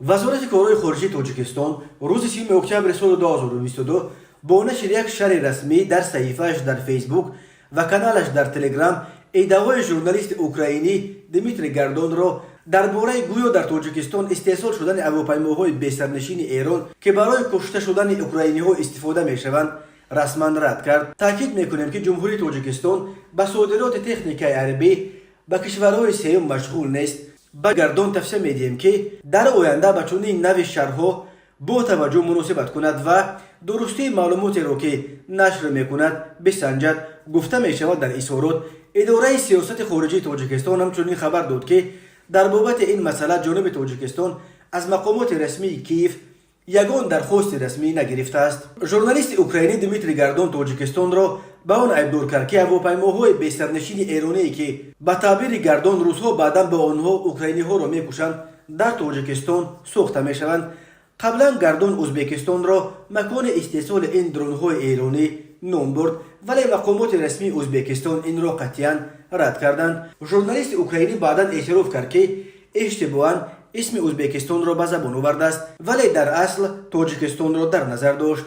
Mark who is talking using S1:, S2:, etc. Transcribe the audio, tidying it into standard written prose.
S1: وزارت کارهای خارجه تاجیکستان روز 3 اکتبر سال 2022 با نشر یک شرح رسمی در صحیفه‌اش در فیسبوک و کانالش در تلگرام ادعای ژورنالیست اوکراینی دیمیتری گاردون را درباره گویا در تاجیکستان استحصال شدن هواپیماهای بی‌سرنشین ایران که برای کشته شدن اوکراینی‌ها استفاده می‌شوند رسما رد کرد. تاکید می‌کنیم که جمهوری تاجیکستان با صادرات تکنیکای حربی به کشورهای سوم مشغول نیست. با گاردون تفسیر می‌دهیم که در آینده به چنین نوع شرح‌ها با توجه مناسبت کند و درستی معلوماتی را که نشر می‌کند بسنجد. گفته می‌شود در اظهارات اداره سیاست خارجی تاجیکستان همچنین خبر داد که در بابت این مسئله جانب تاجیکستان از مقامات رسمی کیف یگان درخواست رسمی نگرفته است. ژورنالیست اوکراینی دیمیتری گاردون تاجیکستان را به آن عیبدار کرد که هواپیماهای بی‌سرنشین ایرانی که به تعبیر گاردون روزها بعدا به آنها اوکراینی‌ها را می‌کشند در تاجیکستان ساخته می‌شوند. قبلا گاردون ازبکستان را مکان استحصال این درون‌های ایرانی نام برد، ولی مقامات رسمی ازبکستان این را قطعاً رد کردند. ژورنالیست اوکراینی بعدا اعتراف کرد که اشتباهاً اسم ازبکستان را به زبان آورده است، ولی در اصل تاجیکستان را در نظر داشت.